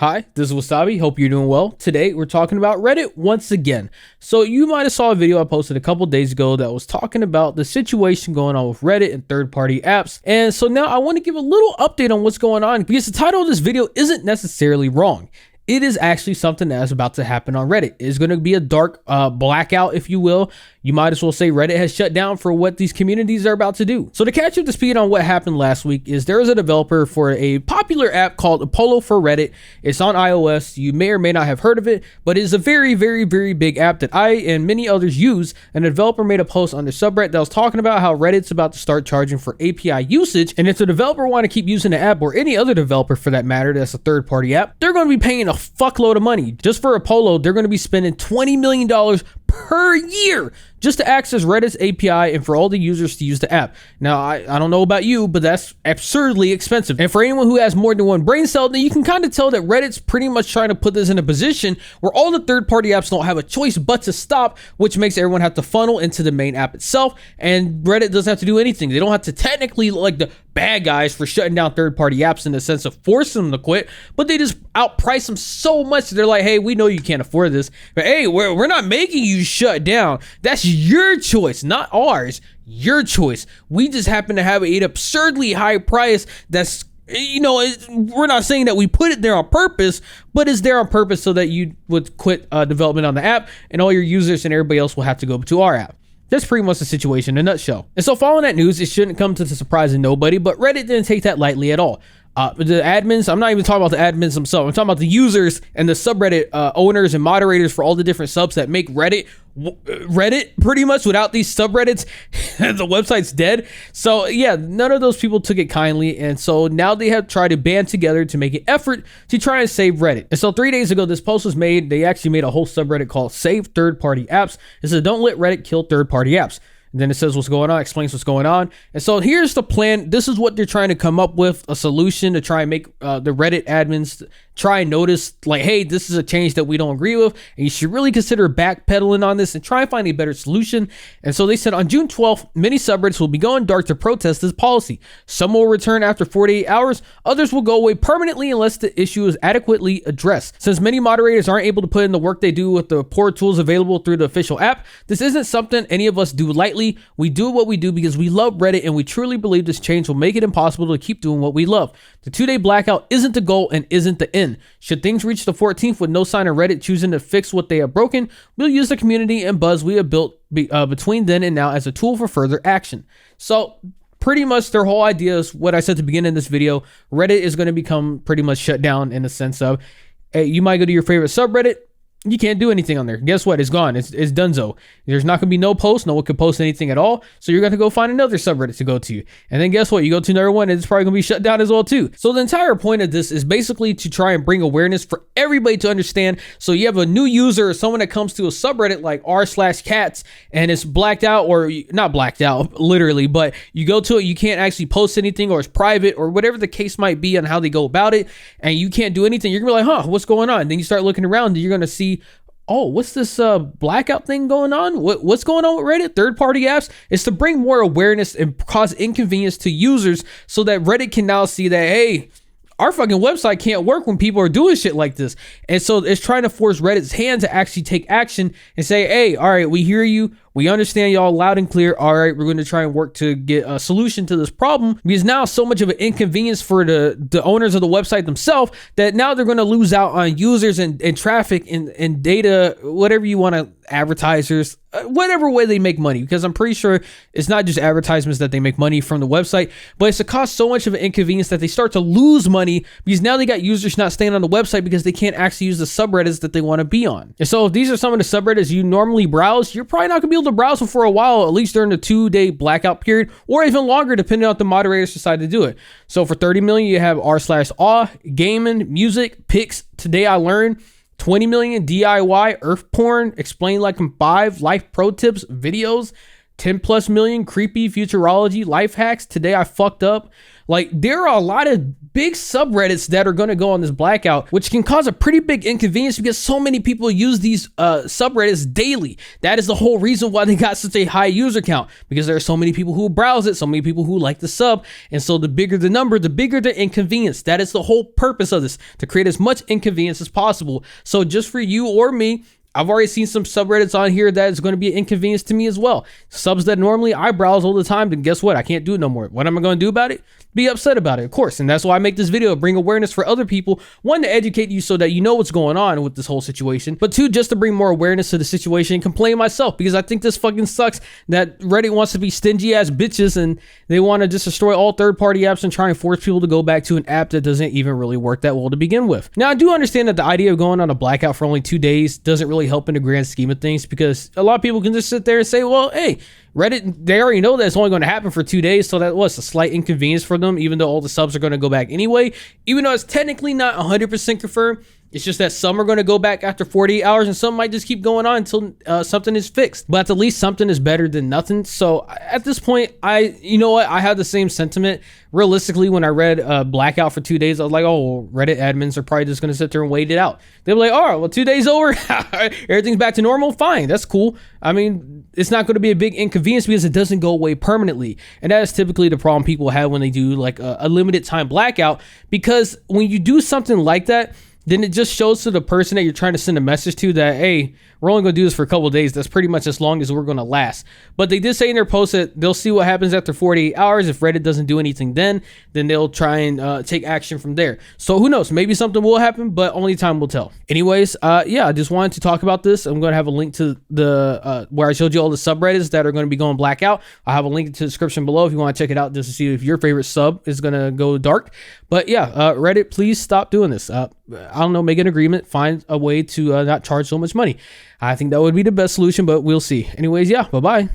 Hi, this is Wasabi. Hope you're doing well. Today, we're talking about Reddit once again. So you might have saw a video I posted a couple days ago that was talking about the situation going on with Reddit and third-party apps. And so now I want to give a little update on what's going on because the title of this video isn't necessarily wrong. It is actually something that is about to happen on Reddit. It's going to be a dark blackout, if you will. You might as well say Reddit has shut down for what these communities are about to do. So to catch up to speed on what happened last week is there is a developer for a popular app called Apollo for Reddit. It's on iOS. You may or may not have heard of it, but it is a very, very, very big app that I and many others use. And the developer made a post on their subreddit that was talking about how Reddit's about to start charging for API usage. And if the developer want to keep using the app, or any other developer for that matter that's a third-party app, they're going to be paying a fuckload of money. Just for Apollo, they're going to be spending $20 million per year just to access Reddit's API and for all the users to use the app. Now, I don't know about you, but that's absurdly expensive. And for anyone who has more than one brain cell, then you can kind of tell that Reddit's pretty much trying to put this in a position where all the third-party apps don't have a choice but to stop, which makes everyone have to funnel into the main app itself. And Reddit doesn't have to do anything. They don't have to technically look like the bad guys for shutting down third-party apps in the sense of forcing them to quit, but they just outprice them so much that they're like, hey, we know you can't afford this, but hey, we're not making you shut down. That's your choice, not ours. Your choice. We just happen to have an absurdly high price that's, we're not saying that we put it there on purpose, but it's there on purpose so that you would quit development on the app and all your users and everybody else will have to go to our app. That's pretty much the situation in a nutshell. And so following that news, it shouldn't come to the surprise of nobody, but Reddit didn't take that lightly at all. The admins, I'm not even talking about the admins themselves. I'm talking about the users and the subreddit owners and moderators for all the different subs that make Reddit pretty much. Without these subreddits, the website's dead. So yeah, none of those people took it kindly. And so now they have tried to band together to make an effort to try and save Reddit. And so 3 days ago, this post was made. They actually made a whole subreddit called Save Third-Party Apps. It says, don't let Reddit kill third-party apps. And then it says what's going on, explains what's going on. And so here's the plan. This is what they're trying to come up with, a solution to try and make the Reddit admins try and notice, like, hey, this is a change that we don't agree with, and you should really consider backpedaling on this and try and find a better solution. And so they said on June 12th, many subreddits will be going dark to protest this policy. Some will return after 48 hours. Others will go away permanently unless the issue is adequately addressed. Since many moderators aren't able to put in the work they do with the poor tools available through the official app, this isn't something any of us do lightly. We do what we do because we love Reddit, and we truly believe this change will make it impossible to keep doing what we love. The 2-day blackout isn't the goal and isn't the end. Should things reach the 14th with no sign of Reddit choosing to fix what they have broken, we'll use the community and buzz we have built between then and now as a tool for further action. So pretty much their whole idea is what I said at the beginning of this video. Reddit is going to become pretty much shut down in the sense of, hey, you might go to your favorite subreddit. You can't do anything on there. Guess what? It's gone. It's donezo. There's not going to be no post. No one can post anything at all. So you're going to go find another subreddit to go to. And then guess what? You go to another one and it's probably going to be shut down as well too. So the entire point of this is basically to try and bring awareness for everybody to understand. So you have a new user or someone that comes to a subreddit like r/cats and it's blacked out, or not blacked out literally, but you go to it, you can't actually post anything, or it's private, or whatever the case might be on how they go about it. And you can't do anything. You're going to be like, what's going on? And then you start looking around and you're going to see, oh, what's this blackout thing going on? What's going on with Reddit? Third-party apps? It's to bring more awareness and cause inconvenience to users so that Reddit can now see that, hey, our fucking website can't work when people are doing shit like this. And so it's trying to force Reddit's hand to actually take action and say, hey, all right, we hear you. We understand y'all loud and clear. All right, we're going to try and work to get a solution to this problem, because now so much of an inconvenience for the owners of the website themselves that now they're going to lose out on users and traffic and data, whatever you want to, advertisers, whatever way they make money, because I'm pretty sure it's not just advertisements that they make money from the website, but it's to cause so much of an inconvenience that they start to lose money because now they got users not staying on the website because they can't actually use the subreddits that they want to be on. And so if these are some of the subreddits you normally browse, you're probably not going to be able to browse them for a while, at least during the 2-day blackout period, or even longer depending on what the moderators decide to do it. So for 30 million, you have r/awe, gaming, music, pics, today I learned, 20 million DIY, earth porn, explain like I'm 5, life pro tips, videos, 10+ million creepy futurology, life hacks, today I fucked up, Like, there are a lot of big subreddits that are going to go on this blackout, which can cause a pretty big inconvenience because so many people use these subreddits daily. That is the whole reason why they got such a high user count, because there are so many people who browse it, so many people who like the sub, and so the bigger the number, the bigger the inconvenience. That is the whole purpose of this, to create as much inconvenience as possible. So just for you or me, I've already seen some subreddits on here that is going to be an inconvenience to me as well. Subs that normally I browse all the time, then guess what? I can't do it no more. What am I going to do about it? Be upset about it, of course. And that's why I make this video, bring awareness for other people. One, to educate you so that you know what's going on with this whole situation. But two, just to bring more awareness to the situation and complain myself, because I think this fucking sucks that Reddit wants to be stingy ass bitches and they want to just destroy all third-party apps and try and force people to go back to an app that doesn't even really work that well to begin with. Now, I do understand that the idea of going on a blackout for only 2 days doesn't really help in the grand scheme of things, because a lot of people can just sit there and say, well, hey, Reddit, they already know that it's only going to happen for 2 days, so that was a slight inconvenience for them, even though all the subs are going to go back anyway. Even though it's technically not 100% confirmed, it's just that some are going to go back after 48 hours and some might just keep going on until something is fixed. But at least something is better than nothing. So at this point, you know what? I have the same sentiment. Realistically, when I read blackout for 2 days, I was like, oh, well, Reddit admins are probably just going to sit there and wait it out. They'll be like, all right, well, 2 days over, everything's back to normal. Fine, that's cool. I mean, it's not going to be a big inconvenience because it doesn't go away permanently. And that is typically the problem people have when they do like a limited time blackout, because when you do something like that, then it just shows to the person that you're trying to send a message to that, hey, we're only going to do this for a couple of days. That's pretty much as long as we're going to last. But they did say in their post that they'll see what happens after 48 hours. If Reddit doesn't do anything then they'll try and take action from there. So who knows? Maybe something will happen, but only time will tell. Anyways, yeah, I just wanted to talk about this. I'm going to have a link to the where I showed you all the subreddits that are going to be going blackout. I'll have a link to the description below if you want to check it out just to see if your favorite sub is going to go dark. But yeah, Reddit, please stop doing this. I don't know, make an agreement, find a way to not charge so much money. I think that would be the best solution, but we'll see. Anyways, yeah, bye-bye.